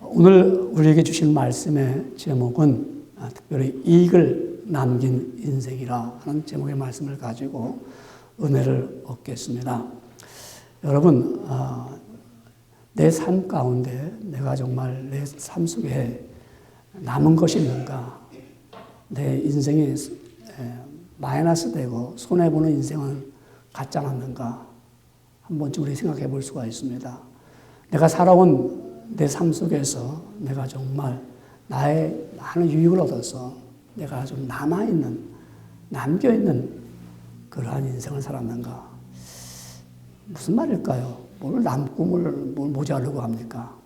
오늘 우리에게 주신 말씀의 제목은 특별히 이익을 남긴 인생이라 하는 제목의 말씀을 가지고 은혜를 얻겠습니다. 여러분, 내 삶 가운데 내가 정말 내 삶 속에 남은 것이 있는가? 내 인생이 마이너스 되고 손해보는 인생은 갖지 않았는가? 한 번쯤 우리 생각해 볼 수가 있습니다. 내가 살아온 내 삶 속에서 내가 정말 나의 많은 유익을 얻어서 내가 좀 남겨있는 그러한 인생을 살았는가? 무슨 말일까요? 뭘 남고 뭘 모자르고 합니까?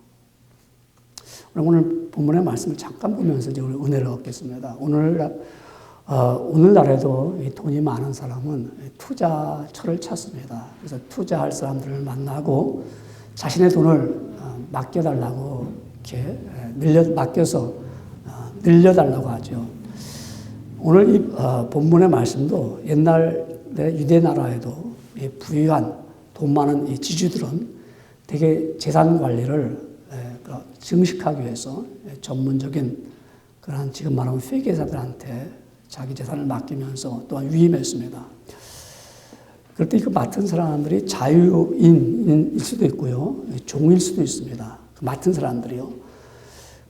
오늘 본문의 말씀을 잠깐 보면서 이제 우리 은혜를 얻겠습니다. 오늘날에도 이 돈이 많은 사람은 투자처를 찾습니다. 그래서 투자할 사람들을 만나고 자신의 돈을 맡겨달라고 이렇게 맡겨서 늘려달라고 하죠. 오늘 이 본문의 말씀도 옛날에 유대 나라에도 이 부유한 돈 많은 이 지주들은 되게 재산 관리를 증식하기 위해서 전문적인 그런 지금 말하면 회계사들한테 자기 재산을 맡기면서 또한 위임했습니다. 그럴 때 그 맡은 사람들이 자유인일 수도 있고요, 종일 수도 있습니다. 그 맡은 사람들이요.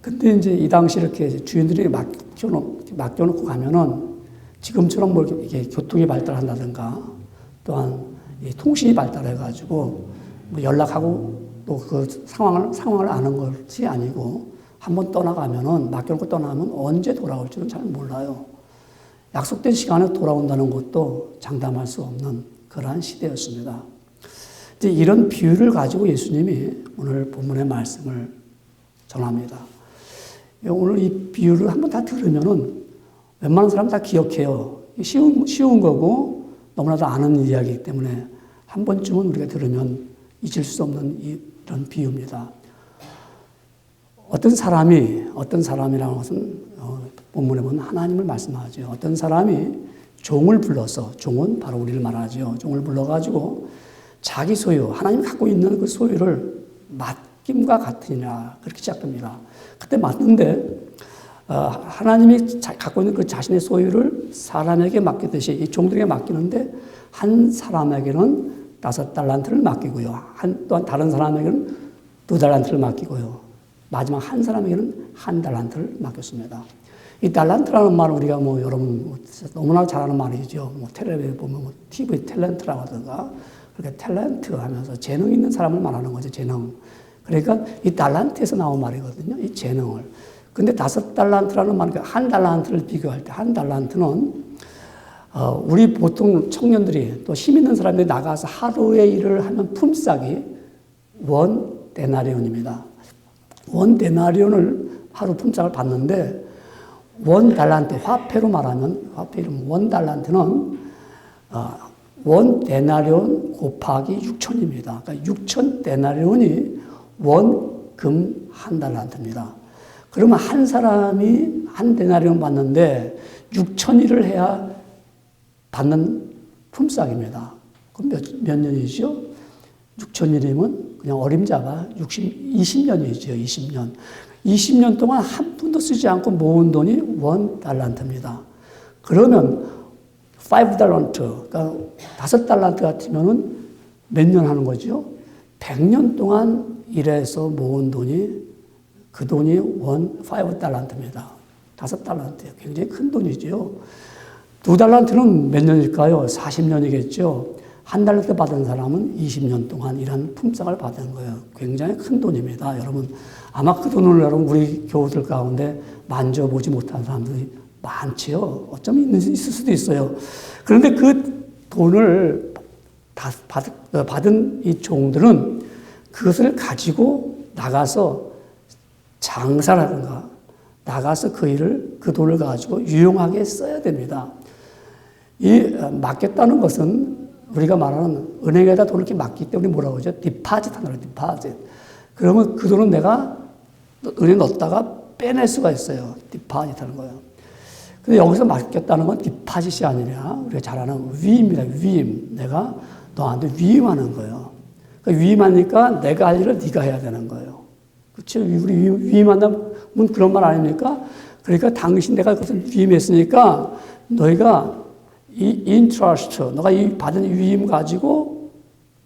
근데 이제 이 당시 이렇게 주인들이 맡겨놓고 가면은 지금처럼 뭐 이게 교통이 발달한다든가 또한 이 통신이 발달해가지고 뭐 연락하고 또 그 상황을 아는 것이 아니고 한번 떠나가면은 맡겨놓고 떠나면 언제 돌아올지는 잘 몰라요. 약속된 시간에 돌아온다는 것도 장담할 수 없는 그러한 시대였습니다. 이제 이런 비유를 가지고 예수님이 오늘 본문의 말씀을 전합니다. 오늘 이 비유를 한번 다 들으면은 웬만한 사람 다 기억해요. 쉬운 거고 너무나도 아는 이야기이기 때문에 한 번쯤은 우리가 들으면 잊을 수 없는 이런 비유입니다. 어떤 사람이라는 것은 본문에 보면 하나님을 말씀하죠. 어떤 사람이 종을 불러서, 종은 바로 우리를 말하죠. 종을 불러가지고 자기 소유, 하나님이 갖고 있는 그 소유를 맡김과 같으니라 그렇게 시작됩니다. 그때 맡는데 하나님이 갖고 있는 그 자신의 소유를 사람에게 맡기듯이 이 종들에게 맡기는데 한 사람에게는 5달란트를 맡기고요. 또한 다른 사람에게는 2달란트를 맡기고요. 마지막 한 사람에게는 1달란트를 맡겼습니다. 이 달란트라는 말은 우리가 여러분 너무나 잘 아는 말이죠. 텔레비에 보면 TV 탤런트라고 하든가 그렇게 탤런트 하면서 재능 있는 사람을 말하는 거죠. 재능. 그러니까 이 달란트에서 나온 말이거든요. 이 재능을. 근데 5달란트라는 말, 한 달란트를 비교할 때 한 달란트는 우리 보통 청년들이 또 힘 있는 사람들이 나가서 하루의 일을 하면 품삯이 원 데나리온입니다. 원 데나리온을 하루 품삯을 받는데 원 달란트, 화폐로 말하면, 화폐 이름 원 달란트는 원 데나리온 곱하기 6천입니다. 그러니까 6천 데나리온이 원금 한 달란트입니다. 그러면 한 사람이 한 데나리온 받는데 6천일을 해야 받는 품삯입니다. 그럼 몇 년이죠? 6천일이면 그냥 어림잡아 20년이죠. 20년. 20년 동안 한 푼도 쓰지 않고 모은 돈이 원 달란트입니다. 그러면 5달란트, 그러니까 5달란트 같으면은 몇 년 하는 거죠? 100년 동안 일해서 모은 돈이 그 돈이 5달란트입니다. 5달란트예요. 굉장히 큰 돈이죠. 2달란트는 몇 년일까요? 40년이겠죠. 1달란트 받은 사람은 20년 동안 일한 품삯을 받은 거예요. 굉장히 큰 돈입니다. 여러분, 아마 그 돈을 여러분 우리 교우들 가운데 만져보지 못한 사람들이 많지요. 어쩌면 있을 수도 있어요. 그런데 그 돈을 받은 이 종들은 그것을 가지고 나가서 장사라든가 나가서 그 돈을 가지고 유용하게 써야 됩니다. 이 맡겼다는 것은 우리가 말하는 은행에다 돈을 이렇게 맡기 때문에 뭐라고 하죠? 디파짓 하는 거예요, 디파짓. 그러면 그 돈은 내가 은행에 넣었다가 빼낼 수가 있어요. 디파짓 하는 거예요. 근데 여기서 맡겼다는 건 디파짓이 아니라 우리가 잘 아는 위임입니다. 위임. 내가 너한테 위임하는 거예요. 그러니까 위임하니까 내가 할 일을 네가 해야 되는 거예요. 그렇죠? 우리 위임한다면 그런 말 아닙니까? 그러니까 당신 내가 그것을 위임했으니까 너희가 이 인트러스트, 너가 이 받은 위임 가지고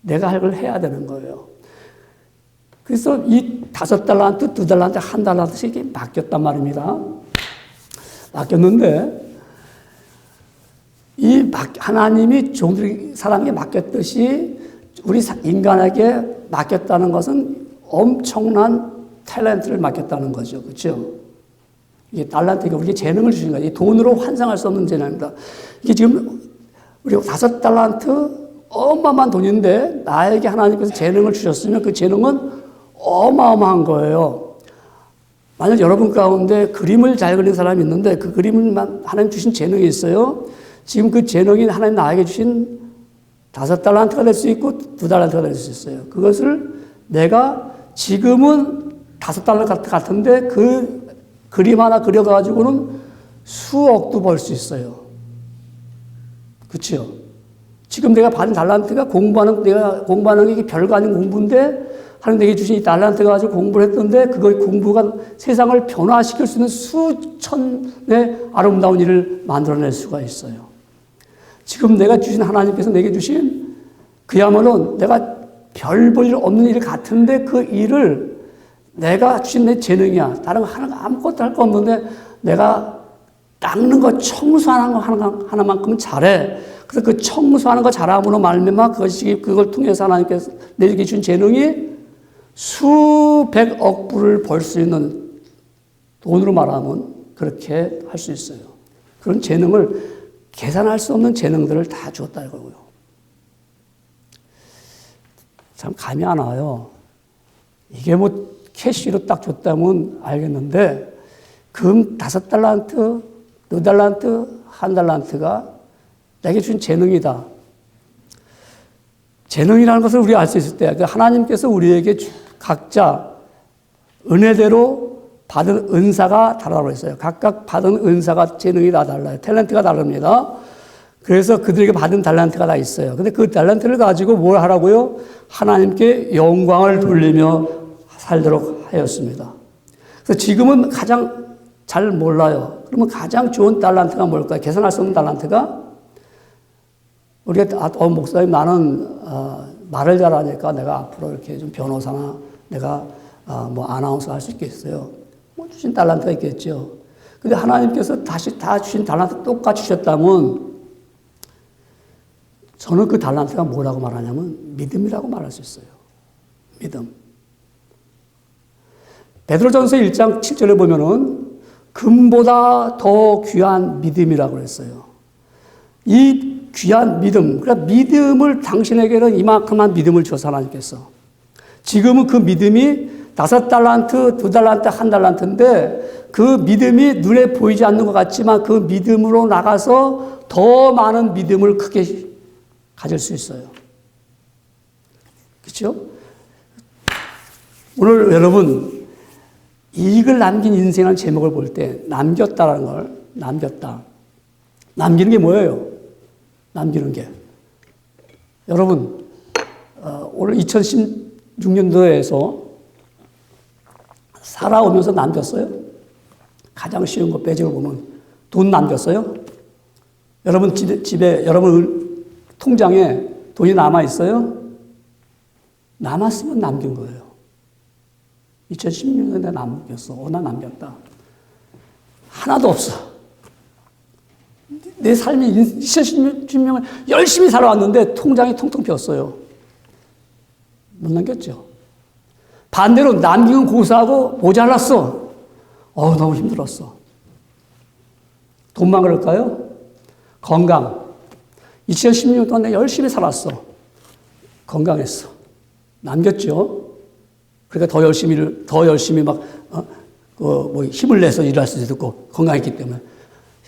내가 할 걸 해야 되는 거예요. 그래서 이 5달란트, 2달란트, 1달란트씩 이게 맡겼단 말입니다. 맡겼는데 하나님이 사람에게 맡겼듯이 우리 인간에게 맡겼다는 것은 엄청난 탤런트를 맡겼다는 거죠. 그렇죠? 이게 달란트가 우리에게 재능을 주신 거예요. 돈으로 환상할 수 없는 재능입니다. 이게 지금 우리 5달란트 어마어마한 돈인데 나에게 하나님께서 재능을 주셨으면 그 재능은 어마어마한 거예요. 만약 여러분 가운데 그림을 잘 그리는 사람이 있는데 그 그림을 하나님 주신 재능이 있어요. 지금 그 재능이 하나님 나에게 주신 5달란트가 될 수 있고 2달란트가 될 수 있어요. 그것을 내가 지금은 5달란트 같은데 그 그림 하나 그려가지고는 수억도 벌 수 있어요. 그렇죠? 지금 내가 받은 달란트가 내가 공부하는 게 별거 아닌 공부인데 하나님 내게 주신 이 달란트 가지고 공부를 했던데 그거 공부가 세상을 변화시킬 수 있는 수천의 아름다운 일을 만들어낼 수가 있어요. 지금 내가 주신 하나님께서 내게 주신 그야말로 내가 별 볼 일 없는 일 같은데 그 일을 내가 주신 내 재능이야. 다른 거 아무것도 할 거 없는데 내가 닦는 거 청소하는 거 하나만큼은 잘해. 그래서 그 청소하는 거 잘함으로 말미암아 그걸 통해서 하나님께서 내게 주신 재능이 수백억 불을 벌 수 있는 돈으로 말하면 그렇게 할 수 있어요. 그런 재능을 계산할 수 없는 재능들을 다 주었다 이거고요. 참 감이 안 와요. 이게 뭐 캐시로 딱 줬다면 알겠는데 금 5달란트, 2달란트, 1달란트가 내게 준 재능이다. 재능이라는 것을 우리가 알 수 있을 때 하나님께서 우리에게 각자 은혜대로 받은 은사가 다르다고 했어요. 각각 받은 은사가 재능이 다 달라요. 탤런트가 다릅니다. 그래서 그들에게 받은 달란트가 다 있어요. 근데 그 달란트를 가지고 뭘 하라고요? 하나님께 영광을 돌리며 살도록 하였습니다. 그래서 지금은 가장 잘 몰라요. 그러면 가장 좋은 달란트가 뭘까요? 계산할 수 없는 달란트가? 우리가, 목사님, 나는, 말을 잘하니까 내가 앞으로 이렇게 좀 변호사나 내가, 뭐, 아나운서 할 수 있겠어요. 뭐, 주신 달란트가 있겠죠. 근데 하나님께서 다시 다 주신 달란트 똑같이 주셨다면, 저는 그 달란트가 뭐라고 말하냐면, 믿음이라고 말할 수 있어요. 믿음. 베드로전서 1장 7절에 보면은, 금보다 더 귀한 믿음이라고 했어요. 이 귀한 믿음, 그러니까 믿음을 당신에게는 이만큼만 믿음을 줘서 하나님께서. 지금은 그 믿음이 5달란트, 2달란트, 1달란트인데 그 믿음이 눈에 보이지 않는 것 같지만 그 믿음으로 나가서 더 많은 믿음을 크게 가질 수 있어요. 그렇죠? 오늘 여러분 이익을 남긴 인생이라는 제목을 볼 때 남겼다라는 걸 남겼다. 남기는 게 뭐예요? 남기는 게. 여러분, 오늘 2016년도에서 살아오면서 남겼어요? 가장 쉬운 거 빼지고 보면 돈 남겼어요? 여러분 집에, 여러분 통장에 돈이 남아있어요? 남았으면 남긴 거예요. 2016년에 남겼어. 나 남겼다. 하나도 없어. 내 삶이 2016년을 열심히 살아왔는데 통장이 텅텅 비었어요. 못 남겼죠. 반대로 남기는 고사하고 모자랐어. 너무 힘들었어. 돈만 그럴까요? 건강. 2016년 동안 내가 열심히 살았어. 건강했어. 남겼죠. 그러니까 더 열심히 막, 힘을 내서 일할 수도 있고, 건강했기 때문에.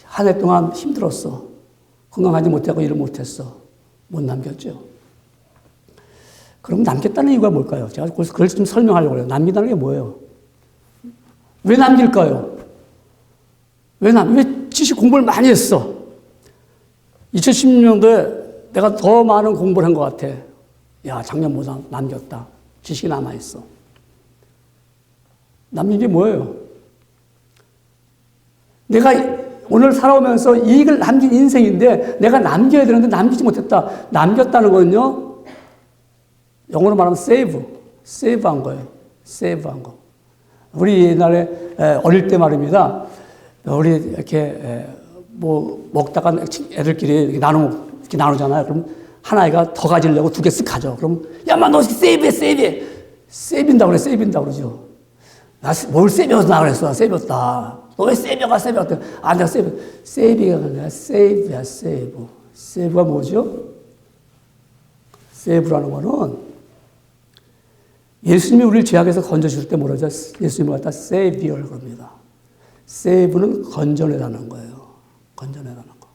한 해 동안 힘들었어. 건강하지 못하고 일을 못했어. 못 남겼죠. 그럼 남겼다는 이유가 뭘까요? 제가 그걸 좀 설명하려고 해요. 남긴다는 게 뭐예요? 왜 남길까요? 왜 지식 공부를 많이 했어? 2016년도에 내가 더 많은 공부를 한 것 같아. 야, 작년보다 남겼다. 지식이 남아있어. 남긴 게 뭐예요? 내가 오늘 살아오면서 이익을 남긴 인생인데 내가 남겨야 되는데 남기지 못했다. 남겼다는 건요, 영어로 말하면 세이브한 거예요. 세이브한 거. 우리 옛날에 어릴 때 말입니다. 우리 이렇게 뭐 먹다가 애들끼리 이렇게 나누잖아요. 그럼 한 아이가 더 가지려고 두 개 쓱 가져. 그럼 야마 너 세이브해. 세이브인다고 그래. 세이브인다고 그러죠. 나 뭘 세이브였나 그랬어. 세이브였다. 너 왜 세이브가 아, 내가 세이브가 아니라 세이브야, 세이브. 세이브가 뭐죠? 세이브라는 거는 예수님이 우리를 죄악에서 건져주실 때 뭐라죠? 예수님을 갖다 세이비어를 겁니다. 세이브는 건져내라는 거예요. 건져내라는 거.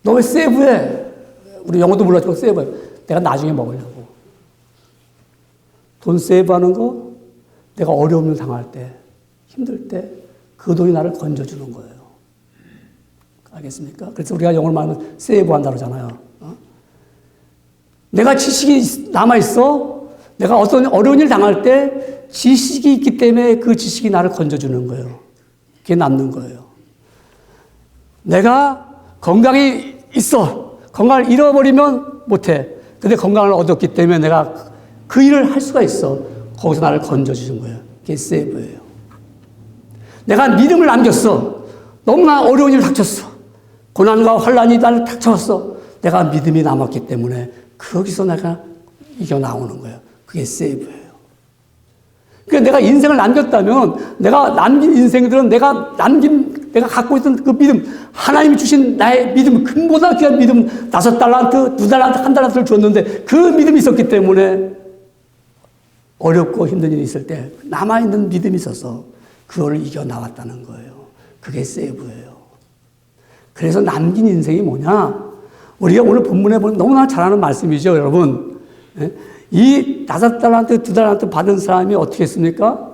너 왜 세이브해? 우리 영어도 몰랐지만 세이브해. 내가 나중에 먹으려고. 돈 세이브하는 거, 내가 어려움을 당할 때, 힘들 때 그 돈이 나를 건져주는 거예요. 알겠습니까? 그래서 우리가 영어로 말하면 세이브한다 그러잖아요. 내가 지식이 남아있어. 내가 어떤 어려운 일 당할 때 지식이 있기 때문에 그 지식이 나를 건져주는 거예요. 그게 남는 거예요. 내가 건강이 있어. 건강을 잃어버리면 못해. 근데 건강을 얻었기 때문에 내가 그 일을 할 수가 있어. 거기서 나를 건져주는 거예요. 그게 세이브예요. 내가 믿음을 남겼어. 너무나 어려운 일 닥쳤어. 고난과 환란이 나를 닥쳤어. 내가 믿음이 남았기 때문에 거기서 내가 이겨 나오는 거예요. 그게 세이브예요. 그러니까 내가 인생을 남겼다면 내가 남긴 인생들은 내가 갖고 있던 그 믿음, 하나님이 주신 나의 믿음, 금보다 귀한 믿음, 5달란트, 2달란트, 1달란트를 줬는데 그 믿음이 있었기 때문에 어렵고 힘든 일이 있을 때 남아있는 믿음이 있어서 그거를 이겨 나왔다는 거예요. 그게 세이브예요. 그래서 남긴 인생이 뭐냐? 우리가 오늘 본문에 보면 너무나 잘 아는 말씀이죠, 여러분. 이 5달란트, 2달란트 받은 사람이 어떻게 했습니까?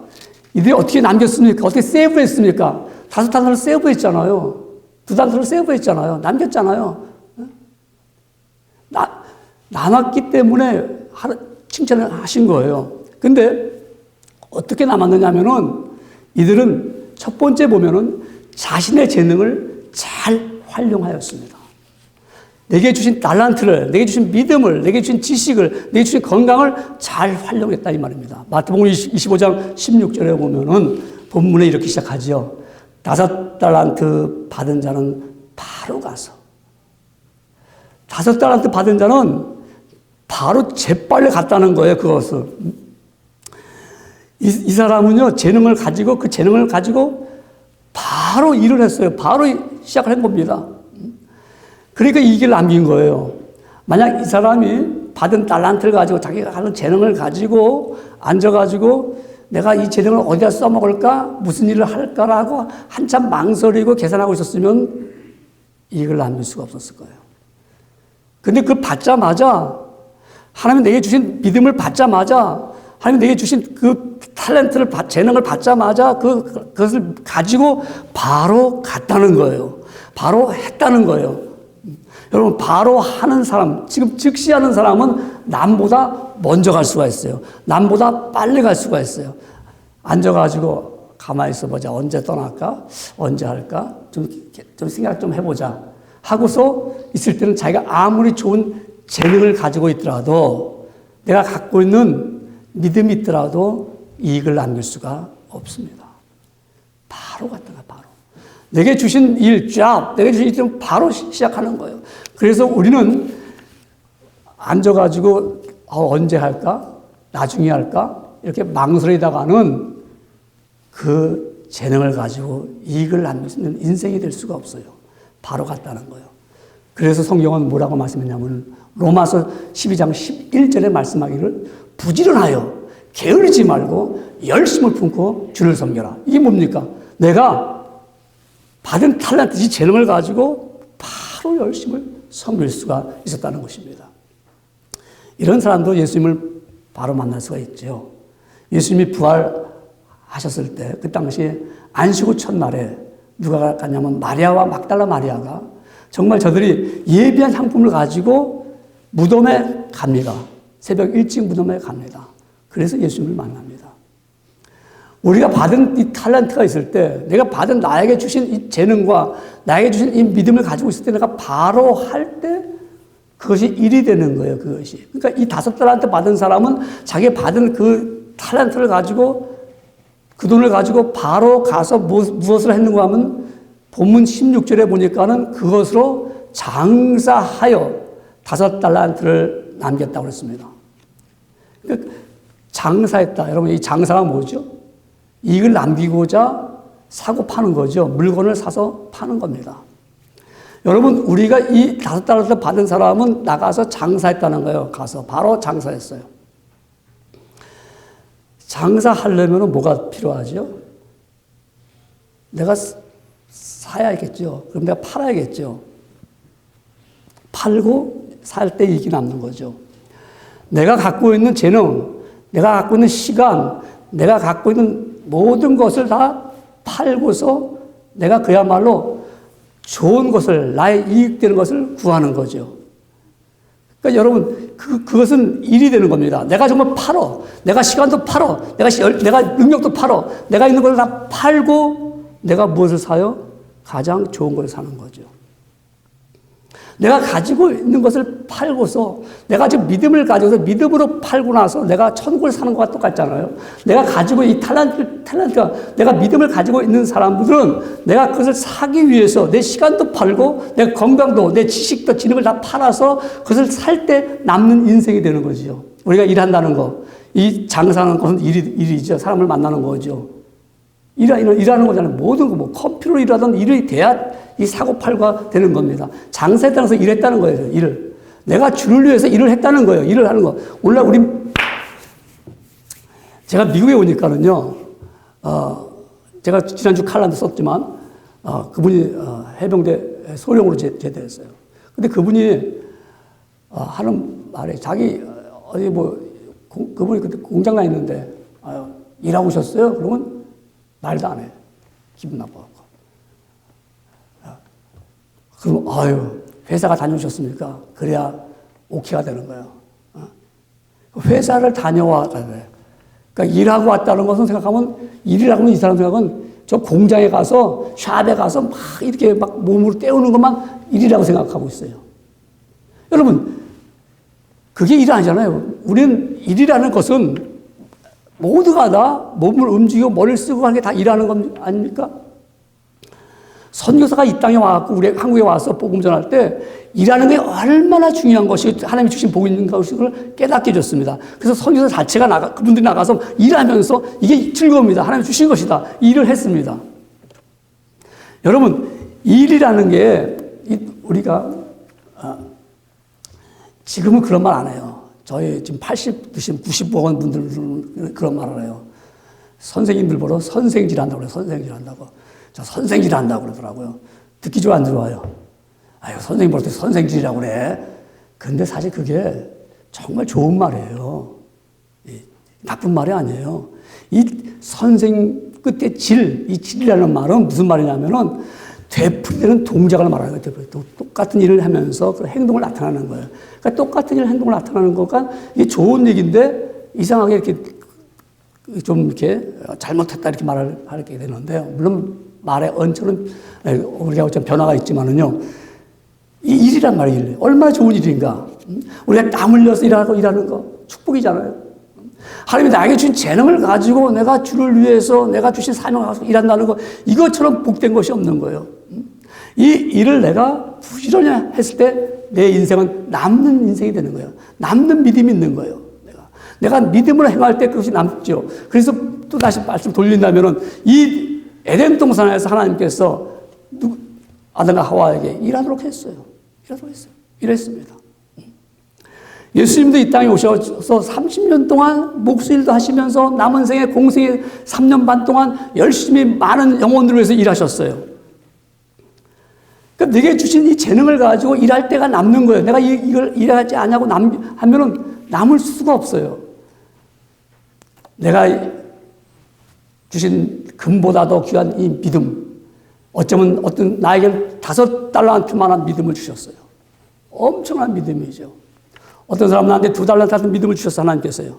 이들이 어떻게 남겼습니까? 어떻게 세이브했습니까? 5달란트를 세이브했잖아요. 2달란트를 세이브했잖아요. 남겼잖아요. 남았기 때문에 칭찬을 하신 거예요. 근데 어떻게 남았느냐 하면은 이들은 첫 번째 보면은 자신의 재능을 잘 활용하였습니다. 내게 주신 달란트를, 내게 주신 믿음을, 내게 주신 지식을, 내게 주신 건강을 잘 활용했다 이 말입니다. 마태복음 25장 16절에 보면은 본문에 이렇게 시작하죠. 5달란트 받은 자는 바로 가서 5달란트 받은 자는 바로 재빨리 갔다는 거예요. 그것을. 이 사람은요, 재능을 가지고 그 재능을 가지고 바로 일을 했어요. 바로 시작을 한 겁니다. 그러니까 이 길을 남긴 거예요. 만약 이 사람이 받은 달란트를 가지고 자기가 하는 재능을 가지고 앉아가지고 내가 이 재능을 어디다 써먹을까? 무슨 일을 할까라고 한참 망설이고 계산하고 있었으면 이익을 남길 수가 없었을 거예요. 근데 그 받자마자 하나님 내게 주신 믿음을 받자마자 하나님 내게 주신 그 탤런트를 재능을 받자마자 그것을 가지고 바로 갔다는 거예요. 바로 했다는 거예요. 여러분 바로 하는 사람, 지금 즉시 하는 사람은 남보다 먼저 갈 수가 있어요. 남보다 빨리 갈 수가 있어요. 앉아가지고 가만히 있어보자. 언제 떠날까? 언제 할까? 좀 생각 좀 해보자. 하고서 있을 때는 자기가 아무리 좋은 재능을 가지고 있더라도 내가 갖고 있는 믿음이 있더라도 이익을 남길 수가 없습니다. 바로 갔다가 바로. 내게 주신 일, 내게 주신 일 바로 시작하는 거예요. 그래서 우리는 앉아가지고 언제 할까? 나중에 할까? 이렇게 망설이다가는 그 재능을 가지고 이익을 남길 수 있는 인생이 될 수가 없어요. 바로 갔다는 거예요. 그래서 성경은 뭐라고 말씀했냐면 로마서 12장 11절에 말씀하기를 부지런하여 게으르지 말고 열심을 품고 주를 섬겨라. 이게 뭡니까? 내가 받은 탤런트, 이 재능을 가지고 바로 열심을 섬길 수가 있었다는 것입니다. 이런 사람도 예수님을 바로 만날 수가 있죠. 예수님이 부활하셨을 때 그 당시에 안식 후 첫날에 누가 갔냐면 마리아와 막달라 마리아가 정말 저들이 예비한 향품을 가지고 무덤에 갑니다. 새벽 일찍 무덤에 갑니다. 그래서 예수님을 만납니다. 우리가 받은 이 탤런트가 있을 때, 내가 받은 나에게 주신 이 재능과 나에게 주신 이 믿음을 가지고 있을 때 내가 바로 할 때 그것이 일이 되는 거예요, 그것이. 그러니까 이 5달란트 받은 사람은 자기 받은 그 탤런트를 가지고 그 돈을 가지고 바로 가서 무엇을 했는가 하면 본문 16절에 보니까는 그것으로 장사하여 5달란트를 남겼다고 그랬습니다. 그러니까 장사했다. 여러분, 이 장사가 뭐죠? 이익을 남기고자 사고 파는 거죠. 물건을 사서 파는 겁니다. 여러분, 우리가 이 5달란트 받은 사람은 나가서 장사했다는 거예요. 가서 바로 장사했어요. 장사하려면 뭐가 필요하죠? 내가 사야겠죠. 그럼 내가 팔아야겠죠. 팔고 살 때 이익이 남는 거죠. 내가 갖고 있는 재능, 내가 갖고 있는 시간, 내가 갖고 있는 모든 것을 다 팔고서 내가 그야말로 좋은 것을, 나의 이익되는 것을 구하는 거죠. 그러니까 여러분, 그것은 일이 되는 겁니다. 내가 정말 팔어. 내가 시간도 팔어. 내가 능력도 팔어. 내가 있는 것을 다 팔고 내가 무엇을 사요? 가장 좋은 것을 사는 거죠. 내가 가지고 있는 것을 팔고서 내가 지금 믿음을 가져서 믿음으로 팔고 나서 내가 천국을 사는 것과 똑같잖아요. 내가 가지고 이 탤런트가 내가 믿음을 가지고 있는 사람들은 내가 그것을 사기 위해서 내 시간도 팔고 내 건강도 내 지식도 지능을 다 팔아서 그것을 살 때 남는 인생이 되는 거죠. 우리가 일한다는 거, 이 장사하는 것은 일이죠. 사람을 만나는 거죠. 일하는 거잖아요. 모든 거, 뭐 컴퓨터로 일하던 일이 돼야 이 사고팔고가 되는 겁니다. 장사했다는 것은 일했다는 거예요. 일을. 내가 주를 위해서 일을 했다는 거예요. 일을 하는 거. 오늘날 제가 미국에 오니까는요, 제가 지난주 칼럼도 썼지만, 그분이 해병대 소령으로 제대했어요. 근데 그분이 하는 말에 자기 어디 그분이 그때 공장 가 있는데, 일하고 오셨어요? 그러면 말도 안 해. 기분 나빠갖고. 그럼, 회사가 다녀오셨습니까? 그래야 오케이가 되는 거예요. 회사를 다녀와. 그러니까 일하고 왔다는 것은 생각하면, 일이라고 하면 이 사람 생각은 저 공장에 가서, 샵에 가서 막 이렇게 막 몸으로 때우는 것만 일이라고 생각하고 있어요. 여러분, 그게 일 아니잖아요. 우리는 일이라는 것은 모두가 다 몸을 움직이고 머리를 쓰고 하는 게 다 일하는 것 아닙니까? 선교사가 이 땅에 와서 우리 한국에 와서 복음 전할 때 일하는 게 얼마나 중요한 것이 하나님이 주신 복인 것을 깨닫게 해줬습니다. 그래서 선교사 자체가 그분들이 나가서 일하면서 이게 즐거움이다. 하나님이 주신 것이다. 일을 했습니다. 여러분, 일이라는 게 우리가 지금은 그런 말 안 해요. 저희 지금 80, 90억 분들은 그런 말을 해요. 선생님들 보러 선생질 한다고 그래요. 선생질 한다고. 저 선생질 한다고 그러더라고요. 듣기 좋아 안 좋아요? 아유, 선생님 볼 때 선생질이라고 그래. 근데 사실 그게 정말 좋은 말이에요. 나쁜 말이 아니에요. 이 선생 끝에 이 질이라는 말은 무슨 말이냐면은 되풀이되는 동작을 말하는 거예요. 똑같은 일을 하면서 그 행동을 나타나는 거예요. 그러니까 똑같은 일 행동을 나타나는 거가 이게 좋은 얘기인데 이상하게 이렇게 좀 이렇게 잘못했다 이렇게 말을 하게 되는데요. 물론 말의 언처는 우리가 좀 변화가 있지만은요. 이 일이란 말이 얼마나 좋은 일인가. 우리가 땀 흘려서 일하는 거 축복이잖아요. 하나님이 나에게 준 재능을 가지고 내가 주를 위해서 내가 주신 사명을 가지고 일한다는 거 이것처럼 복된 것이 없는 거예요. 이 일을 내가 부지런히 했을 때 내 인생은 남는 인생이 되는 거예요. 남는 믿음이 있는 거예요. 내가 믿음으로 행할 때 그것이 남죠. 그래서 또 다시 말씀 돌린다면은 이 에덴 동산에서 하나님께서 아담과 하와에게 일하도록 했어요. 일했습니다. 예수님도 이 땅에 오셔서 30년 동안 목수일도 하시면서 남은 생에 공생에 3년 반 동안 열심히 많은 영혼들을 위해서 일하셨어요. 그러니까 내게 주신 이 재능을 가지고 일할 때가 남는 거예요. 내가 이걸 일하지 않냐고 하면은 남을 수가 없어요. 내가 주신 금보다 더 귀한 이 믿음, 어쩌면 어떤 나에게 5달란트만한 믿음을 주셨어요. 엄청난 믿음이죠. 어떤 사람은 나한테 2달란트 같은 믿음을 주셨어, 하나님께서요.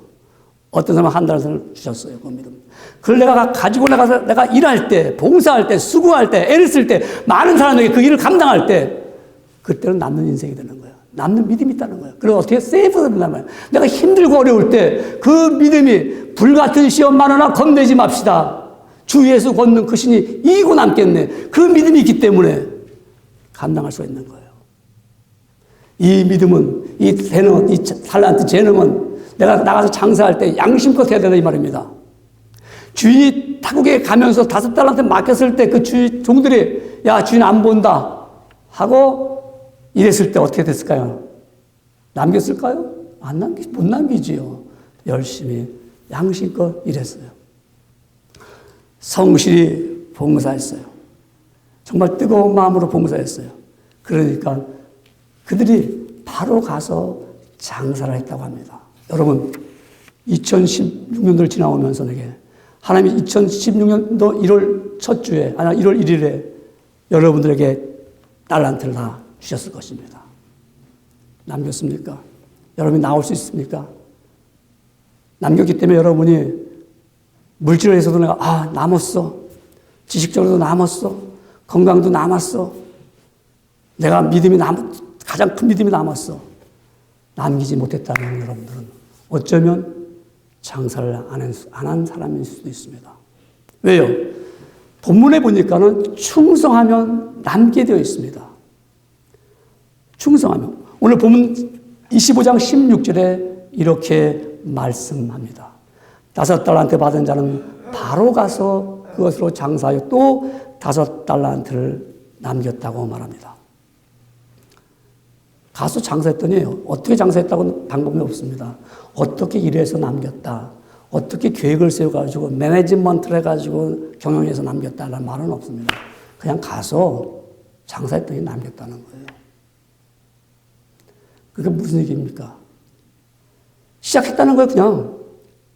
어떤 사람은 한 달을 주셨어요. 그 믿음. 그걸 내가 가지고 나가서 내가 일할 때, 봉사할 때, 수고할 때, 애를 쓸 때, 많은 사람에게 그 일을 감당할 때, 그때는 남는 인생이 되는 거예요. 남는 믿음이 있다는 거예요. 그리고 어떻게 세이브가 된단 말이에요. 내가 힘들고 어려울 때 그 믿음이 불같은 시험 많으나 겁내지 맙시다. 주 예수 걷는 그 신이 이기고 남겠네. 그 믿음이 있기 때문에 감당할 수 있는 거예요. 이 믿음은, 이 재능, 이 탈란트 재능은 내가 나가서 장사할 때 양심껏 해야 된다 이 말입니다. 주인이 타국에 가면서 5달란트 맡겼을 때 그 종들이 야 주인 안 본다 하고 이랬을 때 어떻게 됐을까요? 남겼을까요? 못 남기지요. 열심히 양심껏 일했어요. 성실히 봉사했어요. 정말 뜨거운 마음으로 봉사했어요. 그러니까 그들이 바로 가서 장사를 했다고 합니다. 여러분 2016년도를 지나오면서 내게 하나님이 2016년도 1월 첫 주에, 아니 1월 1일에 여러분들에게 달란트를 다 주셨을 것입니다. 남겼습니까? 여러분이 나올 수 있습니까? 남겼기 때문에 여러분이 물질을 해서도 내가 남았어. 지식적으로도 남았어. 건강도 남았어. 내가 가장 큰 믿음이 남았어. 남기지 못했다면 여러분들은 어쩌면 장사를 안 한 사람일 수도 있습니다. 왜요? 본문에 보니까는 충성하면 남게 되어 있습니다. 충성하면. 오늘 본문 25장 16절에 이렇게 말씀합니다. 5달란트 받은 자는 바로 가서 그것으로 장사하여 또 5달란트를 남겼다고 말합니다. 가서 장사했더니 어떻게 장사했다고는 방법이 없습니다. 어떻게 일해서 남겼다. 어떻게 계획을 세워가지고 매니지먼트를 해가지고 경영해서 남겼다는 말은 없습니다. 그냥 가서 장사했더니 남겼다는 거예요. 그게 무슨 얘기입니까? 시작했다는 거예요, 그냥.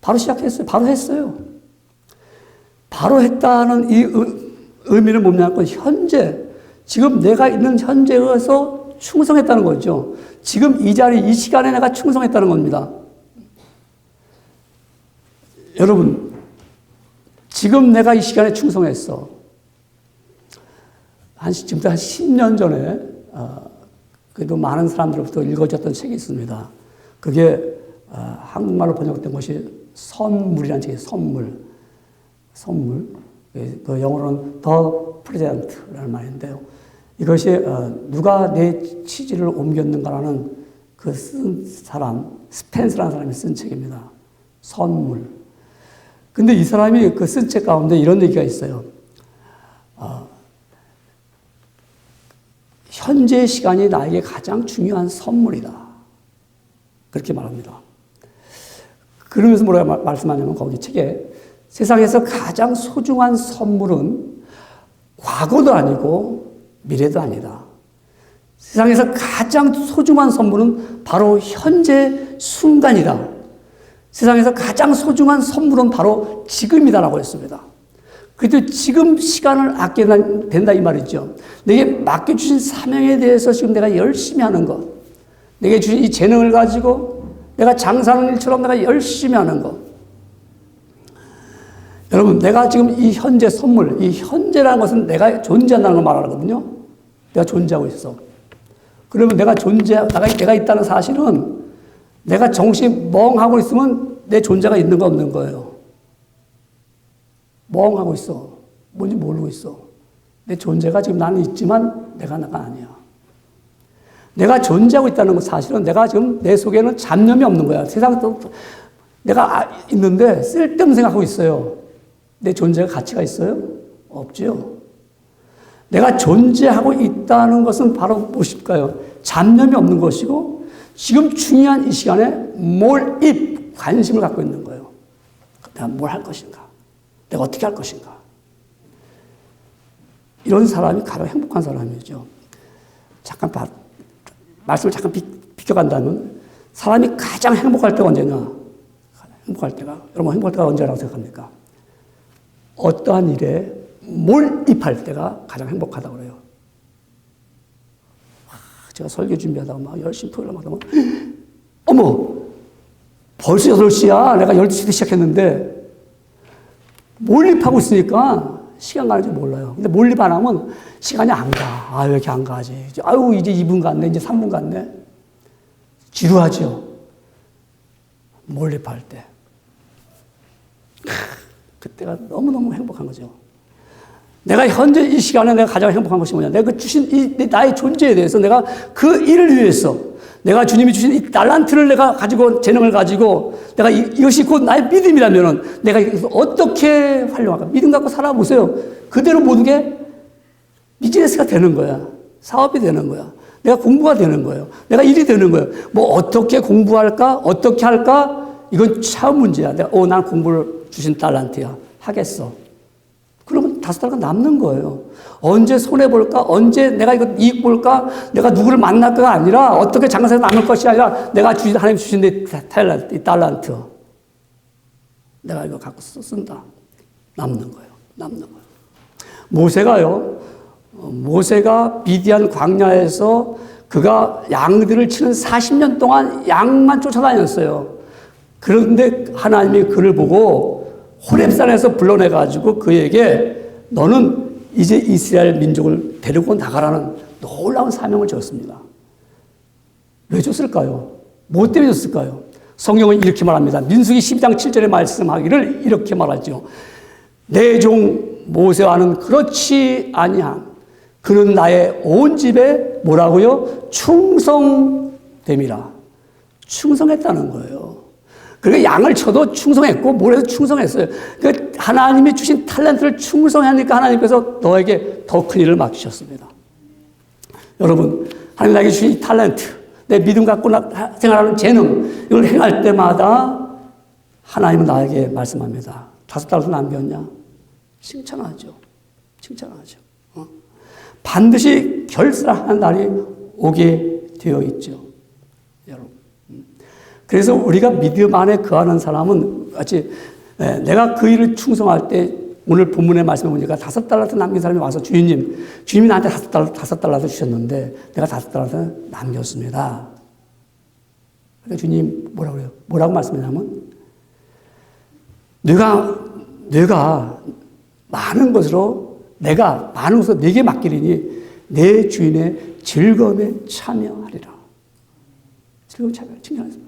바로 시작했어요. 바로 했어요. 바로 했다는 이 의미는 뭐냐면 현재, 지금 내가 있는 현재에서 충성했다는 거죠. 지금 이 자리, 이 시간에 내가 충성했다는 겁니다. 여러분, 지금 내가 이 시간에 충성했어. 지금부터 한 10년 전에, 그래도 많은 사람들로부터 읽어졌던 책이 있습니다. 그게, 한국말로 번역된 것이 선물이라는 책이에요. 선물. 그 영어로는 The Present라는 말인데요. 이것이, 누가 내 취지를 옮겼는가라는 그 쓴 사람, 스펜스라는 사람이 쓴 책입니다. 선물. 근데 이 사람이 그 쓴 책 가운데 이런 얘기가 있어요. 현재 시간이 나에게 가장 중요한 선물이다. 그렇게 말합니다. 그러면서 뭐라고 말씀하냐면 거기 책에 세상에서 가장 소중한 선물은 과거도 아니고 미래도 아니다. 세상에서 가장 소중한 선물은 바로 현재 순간이다. 세상에서 가장 소중한 선물은 바로 지금이다라고 했습니다. 그래도 지금 시간을 아껴야 된다 이 말이죠. 내게 맡겨주신 사명에 대해서 지금 내가 열심히 하는 것, 내게 주신 이 재능을 가지고 내가 장사하는 일처럼 내가 열심히 하는 것. 여러분, 내가 지금 이 현재 선물, 이 현재라는 것은 내가 존재한다는 걸 말하거든요. 내가 존재하고 있어. 그러면 내가 있다는 사실은 내가 정신이 멍하고 있으면 내 존재가 있는 거 없는 거예요. 멍하고 있어. 뭔지 모르고 있어. 내 존재가 지금 나는 있지만 내가 아니야. 내가 존재하고 있다는 사실은 내가 지금 내 속에는 잡념이 없는 거야. 세상에도 내가 있는데 쓸데없는 생각하고 있어요. 내 존재가 가치가 있어요? 없죠. 내가 존재하고 있다는 것은 바로 무엇일까요? 잡념이 없는 것이고 지금 중요한 이 시간에 몰입, 관심을 갖고 있는 거예요. 내가 뭘 할 것인가? 내가 어떻게 할 것인가? 이런 사람이 가장 행복한 사람이죠. 말씀을 잠깐 비껴간다면 사람이 가장 행복할 때가 언제냐? 여러분 행복할 때가 언제라고 생각합니까? 어떠한 일에 몰입할 때가 가장 행복하다고 그래요. 제가 설교 준비하다가 막 열심히 토요일날 막 어머! 벌써 8시야. 내가 12시에 시작했는데 몰입하고 있으니까 시간 가는 줄 몰라요. 근데 몰입 안 하면 시간이 안 가. 아, 왜 이렇게 안 가지? 아유, 이제 2분 갔네. 이제 3분 갔네. 지루하죠. 몰입할 때. 그때가 너무너무 행복한 거죠. 내가 현재 이 시간에 내가 가장 행복한 것이 뭐냐. 내가 주신 이 나의 존재에 대해서 내가 그 일을 위해서 내가 주님이 주신 이 달란트를 내가 가지고 재능을 가지고 내가 이것이 곧 나의 믿음이라면은 내가 이것을 어떻게 활용할까? 믿음 갖고 살아보세요. 그대로 모든 게 비즈니스가 되는 거야. 사업이 되는 거야. 내가 공부가 되는 거예요. 내가 일이 되는 거예요. 뭐 어떻게 공부할까? 어떻게 할까? 이건 참 문제야. 내가 난 공부를 주신 달란트야. 하겠어. 그러면 5달간 남는 거예요. 언제 손해볼까? 언제 내가 이거 이익 볼까? 내가 누구를 만날까가 아니라 어떻게 장사에서 남을 것이 아니라 내가 하나님 주신 이 달란트. 내가 이거 갖고 쓴다. 남는 거예요. 남는 거예요. 모세가 미디안 광야에서 그가 양들을 치는 40년 동안 양만 쫓아다녔어요. 그런데 하나님이 그를 보고 호렙산에서 불러내가지고 그에게 너는 이제 이스라엘 민족을 데리고 나가라는 놀라운 사명을 줬습니다. 왜 줬을까요? 뭐 때문에 줬을까요? 성경은 이렇게 말합니다. 민수기 12장 7절에 말씀하기를 이렇게 말하죠. 내 종 모세와는 그렇지 아니함. 그는 나의 온 집에 뭐라고요? 충성됨이라. 충성했다는 거예요. 그러니까 양을 쳐도 충성했고 모래도 충성했어요. 그러니까 하나님이 주신 탤런트를 충성하니까 하나님께서 너에게 더 큰 일을 맡기셨습니다. 여러분, 하나님 나에게 주신 이 탤런트, 내 믿음 갖고 생활하는 재능, 이걸 행할 때마다 하나님은 나에게 말씀합니다. 5달도 남겼냐? 칭찬하죠. 반드시 결산하는 날이 오게 되어 있죠. 여러분. 그래서 우리가 믿음 안에 거하는 사람은 마치 내가 그 일을 충성할 때 오늘 본문의 말씀에 보니까 5달란트 남긴 사람이 와서 주님이 나한테 5달란트 주셨는데 내가 5달란트 남겼습니다. 그러니까 주님 뭐라고 그래요? 뭐라고 말씀하냐면 내가 많은 것으로 네게 맡기리니 내 주인의 즐거움에 참여하리라. 즐거움에 참여하리라.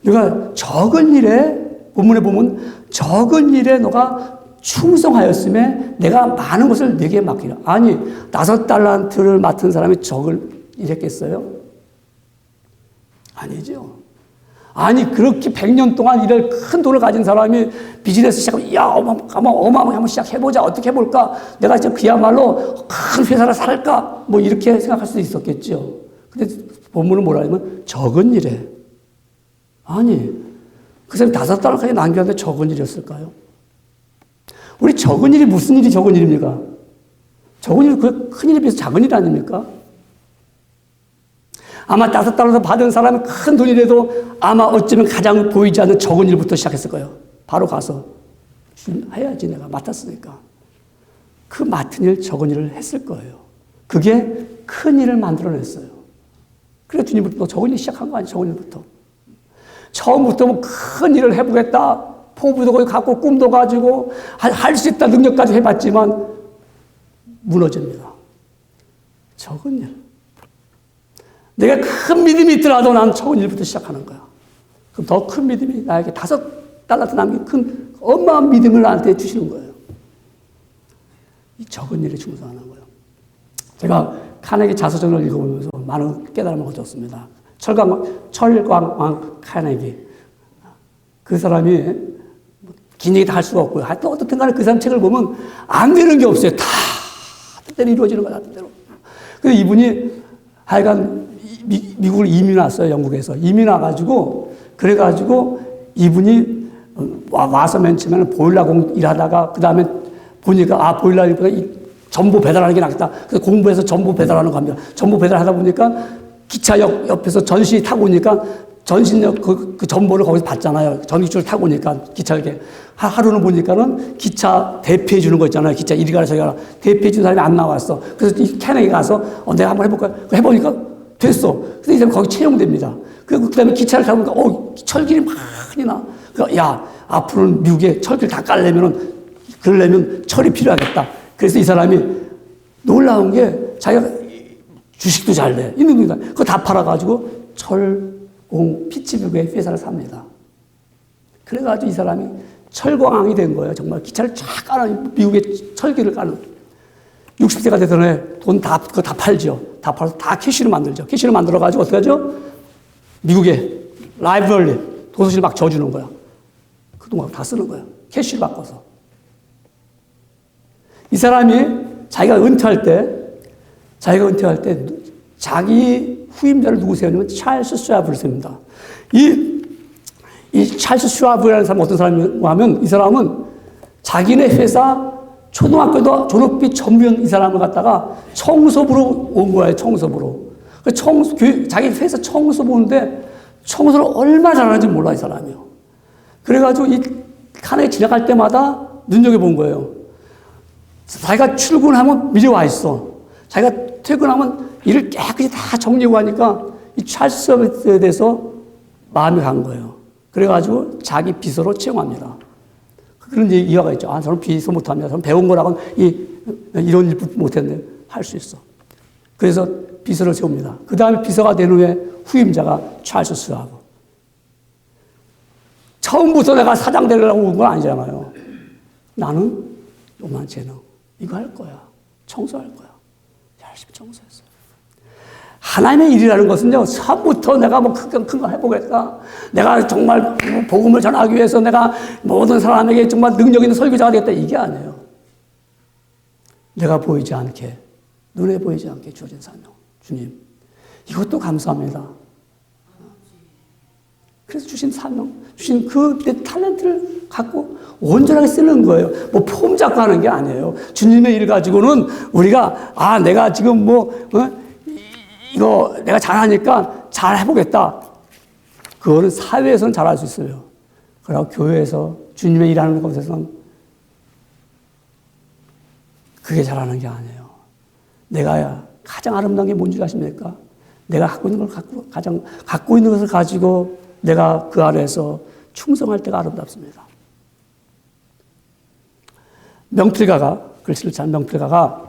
네가 적은 일에 본문에 보면 적은 일에 너가 충성하였음에 내가 많은 것을 네게 맡기라. 아니 5달란트를 맡은 사람이 적을 일했겠어요? 아니죠. 아니 그렇게 100년 동안 일을 큰 돈을 가진 사람이 비즈니스 시작하면 어마어마하게 한번 시작해보자. 어떻게 해볼까? 내가 진짜 그야말로 큰 회사를 살까? 뭐 이렇게 생각할 수도 있었겠죠. 근데 본문은 뭐라 하냐면 적은 일에. 아니 그 사람이 5달러까지 남겼는데 적은 일이었을까요? 우리 적은 일이 무슨 일이 적은 일입니까? 적은 일이 그 큰 일에 비해서 작은 일 아닙니까? 아마 5달러 받은 사람이 큰 돈이라도 아마 어쩌면 가장 보이지 않는 적은 일부터 시작했을 거예요. 바로 가서 해야지 내가 맡았으니까. 그 맡은 일, 적은 일을 했을 거예요. 그게 큰 일을 만들어냈어요. 그래서 주님부터 적은 일 시작한 거 아니에요. 적은 일부터. 처음부터 뭐 큰 일을 해보겠다. 포부도 거기 갖고 꿈도 가지고 할 수 있다 능력까지 해봤지만 무너집니다. 적은 일. 내가 큰 믿음이 있더라도 난 적은 일부터 시작하는 거야. 그럼 더 큰 믿음이 나에게 5달란트 남긴 큰 어마어마한 믿음을 나한테 주시는 거예요. 이 적은 일에 충성하는 거예요. 제가 카네기 자서전을 읽어보면서 많은 깨달음을 얻었습니다. 철광왕 카네기. 그 사람이 긴 얘기 다 할 수가 없고요. 하여튼 어떻든 간에 그 사람 책을 보면 안 되는 게 없어요. 다 뜻대로 이루어지는 거야. 뜻대로. 근데 이분이 하여간 미국을 이민 왔어요. 영국에서. 이민 와가지고 그래가지고 이분이 와서 맨 처음에는 보일러공 일하다가 그 다음에 보니까 보일러 일보다 전보 배달하는 게 낫겠다. 그래서 공부해서 전보 배달하는 겁니다. 전보 배달하다 보니까 기차역 옆에서 전신이 타고 오니까 전신역 그 전보를 거기서 받잖아요. 전기줄을 타고 오니까 기차역에. 하루는 보니까는 기차 대피해 주는 거 있잖아요. 기차 이리 가라 저리 가라. 대피해 주는 사람이 안 나왔어. 그래서 이 캐넥에 가서 내가 한번 해볼까? 해보니까 됐어. 그래서 이 사람이 거기 채용됩니다. 그 다음에 기차를 타보니까, 철길이 많이 나. 그러니까, 야, 앞으로는 미국에 철길 다 그러려면 철이 필요하겠다. 그래서 이 사람이 놀라운 게 자기가 주식도 잘 내. 있는 겁니다. 그거 다 팔아가지고 철공 피츠버그의 회사를 삽니다. 그래가지고 이 사람이 철광왕이 된 거예요. 정말 기차를 쫙 까는, 미국의 철길을 까는. 60세가 되던 돈 그거 다 팔죠. 다 팔아서 다 캐시를 만들죠. 캐시를 만들어가지고 어떻게 하죠? 미국의 라이브러리, 도서실 막 져주는 거야. 그 돈 다 쓰는 거야. 캐시를 바꿔서. 이 사람이 자기가 은퇴할 때 자기 후임자를 누구 세우냐면 찰스 슈와브를 세웁니다. 이 찰스 슈와브라는 사람은 어떤 사람이냐면 이 사람은 자기네 회사 초등학교도 졸업비 전문 이 사람을 갖다가 청소부로 온 거예요. 청소부로. 자기 회사 청소 보는데 청소를 얼마나 잘하는지 몰라 이 사람이요. 그래가지고 이 칸에 지나갈 때마다 눈여겨본 거예요. 자기가 출근하면 미리 와 있어. 자기가 퇴근하면 일을 깨끗이 다 정리하고 하니까 이 찰스 슈와브에 대해서 마음이 간 거예요. 그래가지고 자기 비서로 채용합니다. 그런 이야기가 있죠. 저는 비서 못합니다. 저는 배운 거라고는 이런 일 못했는데 할 수 있어. 그래서 비서를 세웁니다. 그 다음에 비서가 된 후에 후임자가 찰스 슈와브. 처음부터 내가 사장 되려고 온 건 아니잖아요. 나는 요만 재능. 이거 할 거야. 청소할 거야. 열심히 청소했어요. 하나님의 일이라는 것은요, 처음부터 내가 뭐 큰 거 해보겠다. 내가 정말 복음을 전하기 위해서 내가 모든 사람에게 정말 능력 있는 설교자가 되겠다. 이게 아니에요. 내가 보이지 않게, 눈에 보이지 않게 주어진 사명. 주님, 이것도 감사합니다. 그래서 주신 사명, 주신 내 탤런트를 갖고 온전하게 쓰는 거예요. 뭐 폼 잡고 하는 게 아니에요. 주님의 일 가지고는 우리가, 내가 지금 이거 내가 잘하니까 잘 해보겠다. 그거는 사회에서는 잘할 수 있어요. 그리고 교회에서 주님의 일하는 곳에서는 그게 잘하는 게 아니에요. 내가 가장 아름다운 게 뭔지 아십니까? 내가 갖고 있는 걸 갖고 있는 것을 가지고 내가 그 안에서 충성할 때가 아름답습니다. 글씨를 잘 명필가가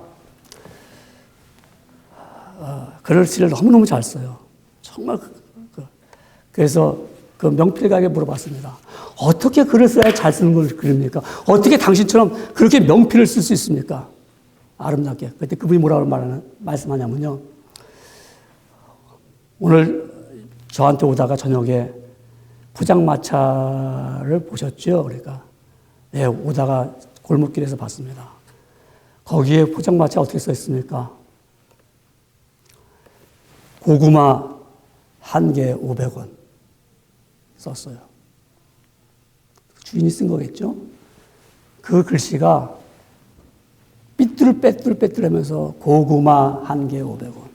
글씨를 너무너무 잘 써요. 정말. 그래서 그 명필가에게 물어봤습니다. 어떻게 글을 써야 잘 쓰는 걸 그립니까? 어떻게 당신처럼 그렇게 명필을 쓸 수 있습니까? 아름답게. 그때 그분이 뭐라고 말씀하냐면요. 오늘 저한테 오다가 저녁에 포장마차를 보셨죠? 그러니까. 네, 오다가 골목길에서 봤습니다. 거기에 포장마차 어떻게 써 있습니까? 고구마 1개 500원 썼어요. 주인이 쓴 거겠죠? 그 글씨가 삐뚤빼뚤빼뚤하면서 고구마 1개 500원.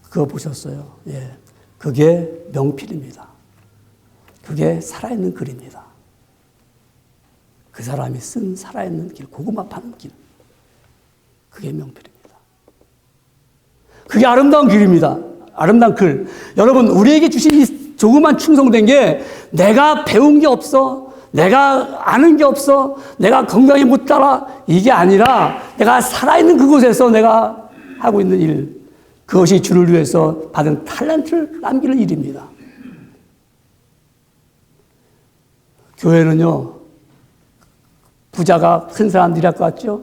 그거 보셨어요? 예. 그게 명필입니다. 그게 살아있는 글입니다. 그 사람이 쓴 살아있는 길, 고구마 파는 길. 그게 명필입니다. 그게 아름다운 길입니다. 아름다운 글. 여러분, 우리에게 주신 이 조그만 충성된 게 내가 배운 게 없어. 내가 아는 게 없어. 내가 건강히 못 따라. 이게 아니라 내가 살아있는 그곳에서 내가 하고 있는 일. 그것이 주를 위해서 받은 탤런트를 남기는 일입니다. 교회는요, 부자가 큰 사람들이 할 것 같죠?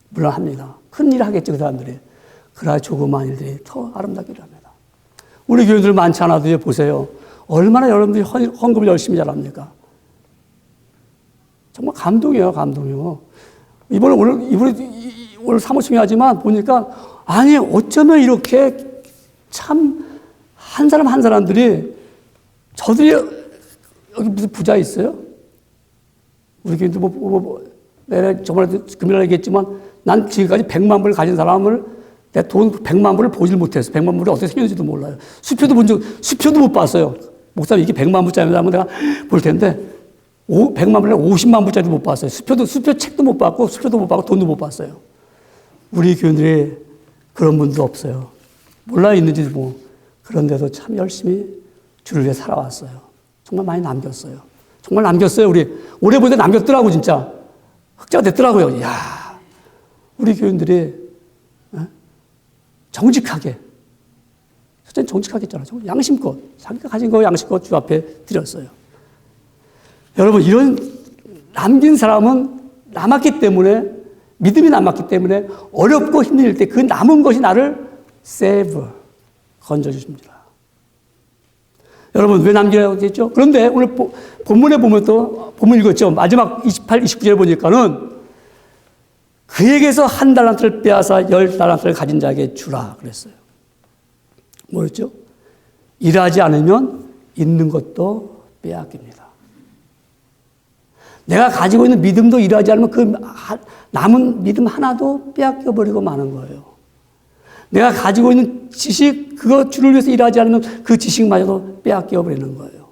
물론 합니다. 큰 일 하겠죠, 그 사람들이. 그러나 조그마한 일들이 더 아름답게 일합니다. 우리 교회들 많지 않아도 보세요. 얼마나 여러분들이 헌금을 열심히 잘합니까? 정말 감동이에요, 감동이요. 오늘 사모침이 하지만 보니까 아니, 어쩌면 이렇게 참 한 사람 한 사람들이 저들이 여기 무슨 부자 있어요? 우리 교회도 내가 저번에 금요일에 얘기했지만 난 지금까지 100만 불을 가진 사람을 내 돈 100만 불을 보질 못했어. 100만 불이 어떻게 생겼는지도 몰라요. 수표도 못 봤어요. 목사님 이게 100만 불짜리면 하면 내가 볼 텐데 100만 불에 50만 불짜리도 못 봤어요. 수표 책도 못 봤고 수표도 못 봤고 돈도 못 봤어요. 우리 교인들이 그런 분도 없어요. 몰라 있는지도 뭐. 그런데도 참 열심히 주를 위해 살아왔어요. 정말 많이 남겼어요. 정말 남겼어요. 우리 오래 보니까 남겼더라고 진짜. 흑자가 됐더라고요. 이야, 우리 교인들이 정직하게, 첫째는 정직하게 했잖아요. 양심껏, 자기가 가진 거 양심껏 주 앞에 드렸어요. 여러분, 이런 남긴 사람은 남았기 때문에, 믿음이 남았기 때문에 어렵고 힘들 때 그 남은 것이 나를 세이브, 건져주십니다. 여러분, 왜 남기라고 했죠? 그런데 오늘 본문에 보면 또, 본문 읽었죠? 마지막 28, 29절 보니까는 그에게서 1달란트를 빼앗아 10달란트를 가진 자에게 주라 그랬어요. 뭐였죠? 일하지 않으면 있는 것도 빼앗깁니다. 내가 가지고 있는 믿음도 일하지 않으면 그 남은 믿음 하나도 빼앗겨버리고 마는 거예요. 내가 가지고 있는 지식, 그거 주를 위해서 일하지 않으면 그 지식마저도 빼앗겨버리는 거예요.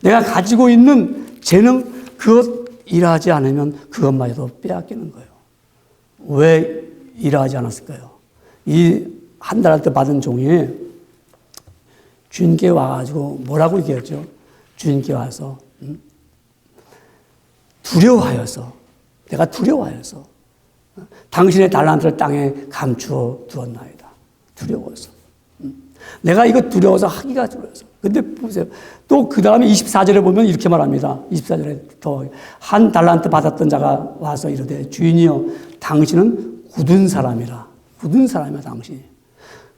내가 가지고 있는 재능, 그것 일하지 않으면 그것마저도 빼앗기는 거예요. 왜 일하지 않았을까요? 이 1달란트 받은 종이 주인께 와가지고 뭐라고 얘기했죠? 주인께 와서 두려워하여서, 내가 두려워하여서 당신의 달란트를 땅에 감추어 두었나이다. 두려워서. 내가 이거 두려워서 하기가 두려워서. 근데 보세요. 또 그 다음에 24절에 보면 이렇게 말합니다. 24절에 더 1달란트 받았던 자가 와서 이르되 주인이여 당신은 굳은 사람이라. 굳은 사람이야 당신이.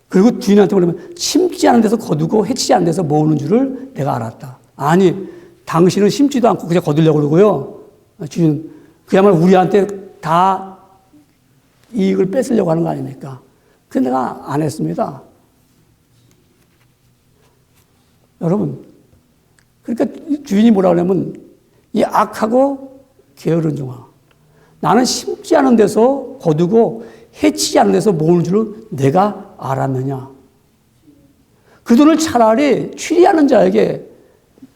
그리고 주인한테 그러면 심지 않은 데서 거두고 해치지 않은 데서 모으는 줄을 내가 알았다. 아니 당신은 심지도 않고 그냥 거두려고 그러고요. 주인 그야말로 우리한테 다 이익을 뺏으려고 하는 거 아닙니까? 그런데 내가 안 했습니다. 여러분, 그러니까 주인이 뭐라 그러냐면 이 악하고 게으른 종아, 나는 심지 않은 데서 거두고 해치지 않은 데서 모으는 줄을 내가 알았느냐. 그 돈을 차라리 취리하는 자에게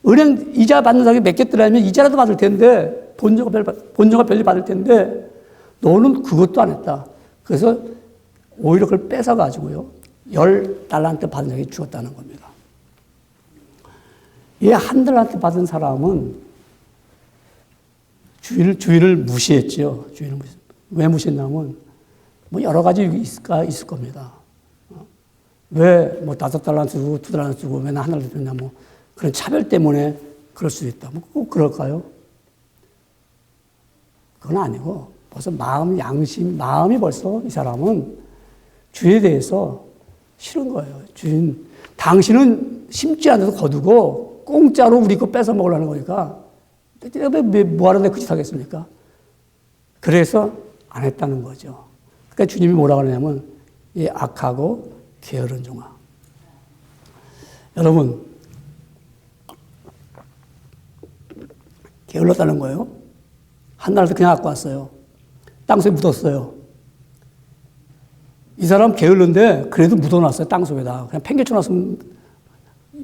은행 이자 받는 사람에게 맡겼더라면 이자라도 받을 텐데 본전과 별리 받을 텐데 너는 그것도 안 했다. 그래서 오히려 그걸 뺏어가지고요 10달란트 받은 자에게 주었다는 겁니다. 이 1달란트 받은 사람은 주인을 무시했죠. 왜 무시했냐면 뭐 여러 가지 있을 겁니다. 왜 뭐 5달란트 주고 2달란트 주고 왜 나 1달란트 줬냐 뭐 그런 차별 때문에 그럴 수도 있다. 뭐 꼭 그럴까요? 그건 아니고 벌써 마음이 벌써 이 사람은 주에 대해서 싫은 거예요. 주인, 당신은 심지 않은 데서 거두고 공짜로 우리 거 뺏어 먹으려는 거니까 뭐 하는데 그 짓 하겠습니까? 그래서 안 했다는 거죠. 그러니까 주님이 뭐라고 하냐면 이 악하고 게으른 종아. 여러분, 게을렀다는 거예요. 1달란트 그냥 갖고 왔어요. 땅속에 묻었어요. 이 사람 게을른데 그래도 묻어놨어요. 땅속에다. 그냥 팽개쳐놨으면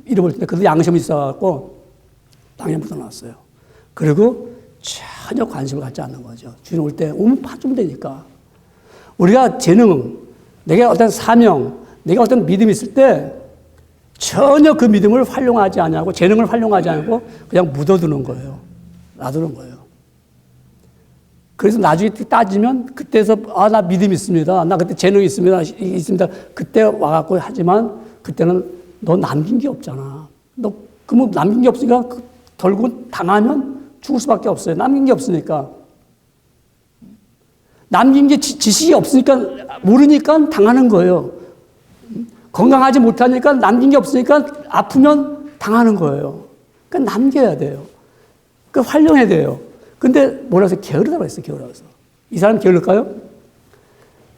잃어버릴 텐데 그래도 양심이 있어갖고 땅에 묻어놨어요. 그리고 전혀 관심을 갖지 않는 거죠. 주인 올 때 오면 봐주면 되니까. 우리가 재능, 내가 어떤 사명, 내가 어떤 믿음이 있을 때 전혀 그 믿음을 활용하지 않고 재능을 활용하지 않고 그냥 묻어두는 거예요. 놔두는 거예요. 그래서 나중에 따지면 그때서 나 믿음 있습니다. 나 그때 재능 있습니다. 그때 와갖고 하지만 그때는 너 남긴 게 없잖아. 너 그러면 남긴 게 없으니까 결국은 당하면 죽을 수밖에 없어요. 남긴 게 없으니까. 남긴 게 지식이 없으니까 모르니까 당하는 거예요. 건강하지 못하니까 남긴 게 없으니까 아프면 당하는 거예요. 그러니까 남겨야 돼요. 그러니까 활용해야 돼요. 근데 뭐라 해서 게으르다고 했어요. 게으르다고 해서. 이 사람 게을를까요?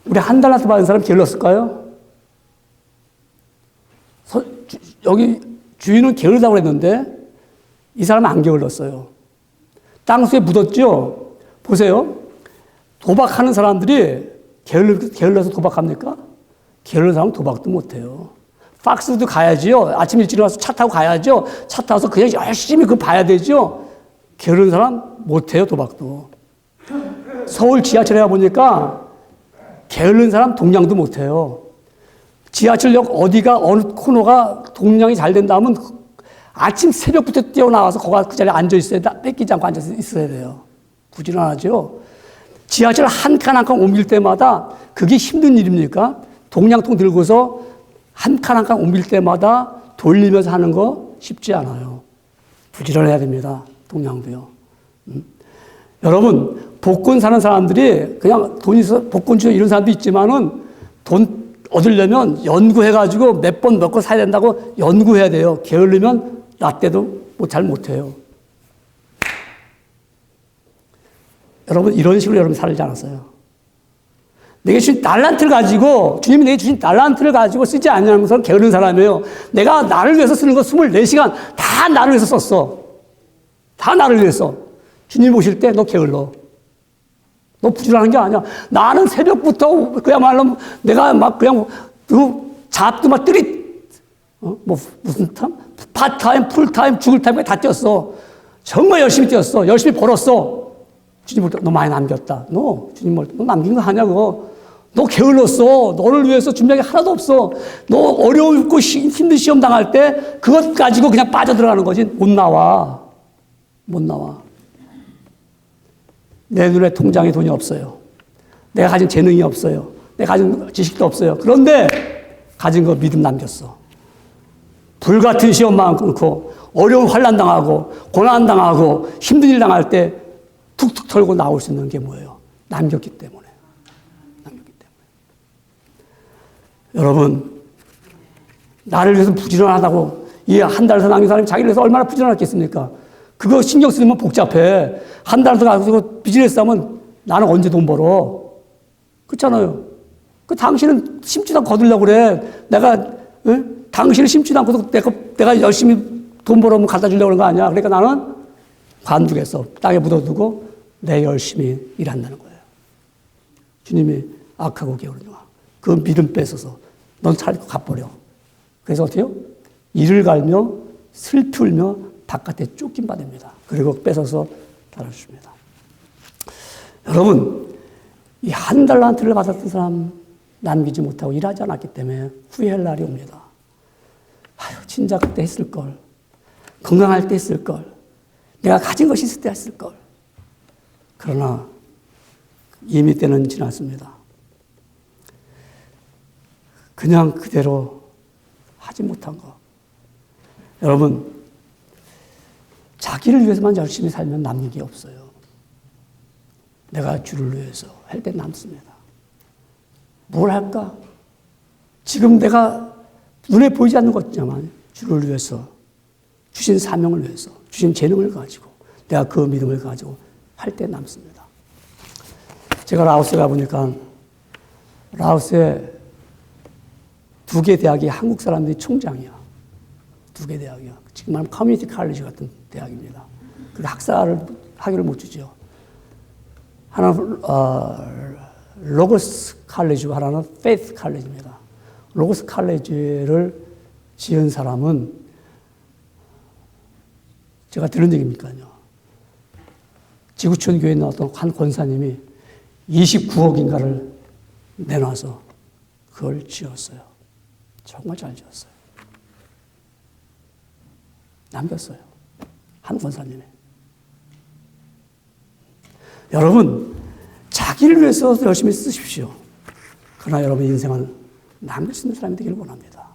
우리 1달란트 받은 사람 게을렀을까요? 여기 주인은 게으르다고 했는데 이 사람은 안 게을렀어요. 땅속에 묻었죠? 보세요. 도박하는 사람들이 게을러서 도박합니까? 게을른 사람은 도박도 못해요. 박스도 가야지요. 아침 일찍 일어나서 차 타고 가야죠. 차 타서 그냥 열심히 그거 봐야 되죠. 게으른 사람 못해요, 도박도. 서울 지하철에 가보니까 게으른 사람 동냥도 못해요. 지하철역 어디가 어느 코너가 동냥이 잘 된다면 아침 새벽부터 뛰어나와서 거기 그 자리에 앉아 있어야 돼. 뺏기지 않고 앉아 있어야 돼요. 부지런하죠. 지하철 한 칸 한 칸 옮길 때마다 그게 힘든 일입니까? 동냥통 들고서 한 칸 한 칸 옮길 때마다 돌리면서 하는 거 쉽지 않아요. 부지런해야 됩니다. 동냥도요. 여러분, 복권 사는 사람들이 그냥 돈 있어, 복권 주요 이런 사람도 있지만은 돈 얻으려면 연구해가지고 몇 번 사야 된다고 연구해야 돼요. 게을르면 라떼도 잘 못해요. 여러분, 이런 식으로 여러분 살지 않았어요. 내게 주신 달란트를 가지고, 주님이 내게 주신 달란트를 가지고 쓰지 않냐는 것은 게으른 사람이에요. 내가 나를 위해서 쓰는 거 24시간 다 나를 위해서 썼어. 다 나를 위해서. 주님 오실 때 너 게을러. 너 부지런한 게 아니야. 나는 새벽부터 그야말로 내가 막 그냥 잡도 막 무슨 파타임, 풀타임, 죽을 타임에 다 뛰었어. 정말 열심히 뛰었어. 열심히 벌었어. 주님 볼 때 너 많이 남겼다. 너 주님 볼 때 너 남긴 거 아냐고. 너 게을렀어. 너를 위해서 준비한 게 하나도 없어. 너 어려웠고 힘든 시험 당할 때 그것 가지고 그냥 빠져들어가는 거지. 못 나와. 못 나와. 내 눈에 통장에 돈이 없어요. 내가 가진 재능이 없어요. 내가 가진 지식도 없어요. 그런데 가진 거 믿음 남겼어. 불같은 시험 많고 어려운 환난 당하고 고난 당하고 힘든 일 당할 때 툭툭 털고 나올 수 있는 게 뭐예요? 남겼기 때문에. 남겼기 때문에. 여러분, 나를 위해서 부지런하다고 이 한 달 더 남긴 사람이 자기를 위해서 얼마나 부지런했겠습니까? 그거 신경 쓰면 복잡해. 한 달 더 가지고 비즈니스 하면 나는 언제 돈 벌어? 그렇잖아요. 당신은 심지도 않고 거두려고 그래. 당신을 심지도 않고도 내가 열심히 돈 벌어면 갖다 주려고 그런 거 아니야. 그러니까 나는 관두겠어. 땅에 묻어두고 내 열심히 일한다는 거예요. 주님이 악하고 게으른 영아. 그 믿음 뺏어서 넌 살고 갚버려. 그래서 어떻게 해요? 이를 갈며 슬피 울며 바깥에 쫓긴 바 됩니다. 그리고 뺏어서 달아주십니다. 여러분, 이 한 달란트를 받았던 사람 남기지 못하고 일하지 않았기 때문에 후회할 날이 옵니다. 아유, 진작 그때 했을걸. 건강할 때 했을걸. 내가 가진 것이 있을 때 했을걸. 그러나 이미 때는 지났습니다. 그냥 그대로 하지 못한 거. 여러분, 자기를 위해서만 열심히 살면 남는 게 없어요. 내가 주를 위해서 할 때 남습니다. 뭘 할까? 지금 내가 눈에 보이지 않는 것이지만 주를 위해서, 주신 사명을 위해서, 주신 재능을 가지고 내가 그 믿음을 가지고 할 때 남습니다. 제가 라오스에 가보니까 라오스에 2개 대학이 한국 사람들이 총장이야. 2개 대학이야. 지금 말하면 커뮤니티 칼리지 같은 대학입니다. 그 학위를 못 주죠. 하나는 로고스 칼리지고 하나는 페이스 칼리지입니다. 로고스 칼리지를 지은 사람은 제가 들은 얘기니까요. 지구촌 교회에 있는 어떤 한 권사님이 29억인가를 내놔서 그걸 지었어요. 정말 잘 지었어요. 남겼어요. 한 권사님이. 여러분, 자기를 위해서 열심히 쓰십시오. 그러나 여러분 인생은 남길 수 있는 사람이 되기를 원합니다.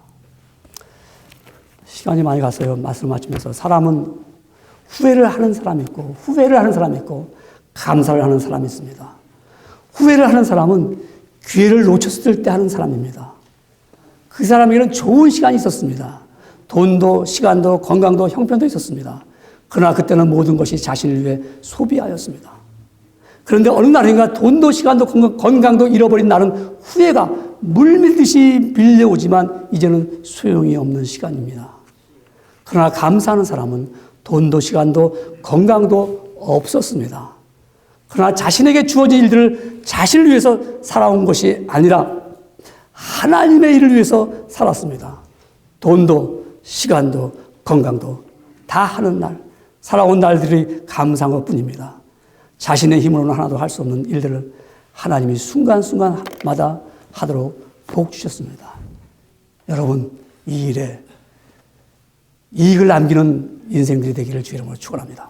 시간이 많이 갔어요. 말씀을 마치면서. 사람은 후회를 하는 사람이 있고 후회를 하는 사람이 있고 감사를 하는 사람이 있습니다. 후회를 하는 사람은 기회를 놓쳤을 때 하는 사람입니다. 그 사람에게는 좋은 시간이 있었습니다. 돈도 시간도 건강도 형편도 있었습니다. 그러나 그때는 모든 것이 자신을 위해 소비하였습니다. 그런데 어느 날인가 돈도 시간도 건강도 잃어버린 날은 후회가 물밀듯이 밀려오지만 이제는 소용이 없는 시간입니다. 그러나 감사하는 사람은 돈도 시간도 건강도 없었습니다. 그러나 자신에게 주어진 일들을 자신을 위해서 살아온 것이 아니라 하나님의 일을 위해서 살았습니다. 돈도 시간도 건강도 다 하는 날, 살아온 날들이 감사한 것뿐입니다. 자신의 힘으로는 하나도 할 수 없는 일들을 하나님이 순간순간마다 하도록 복 주셨습니다. 여러분, 이 일에 이익을 남기는 인생들이 되기를 주의 이름으로 축원합니다.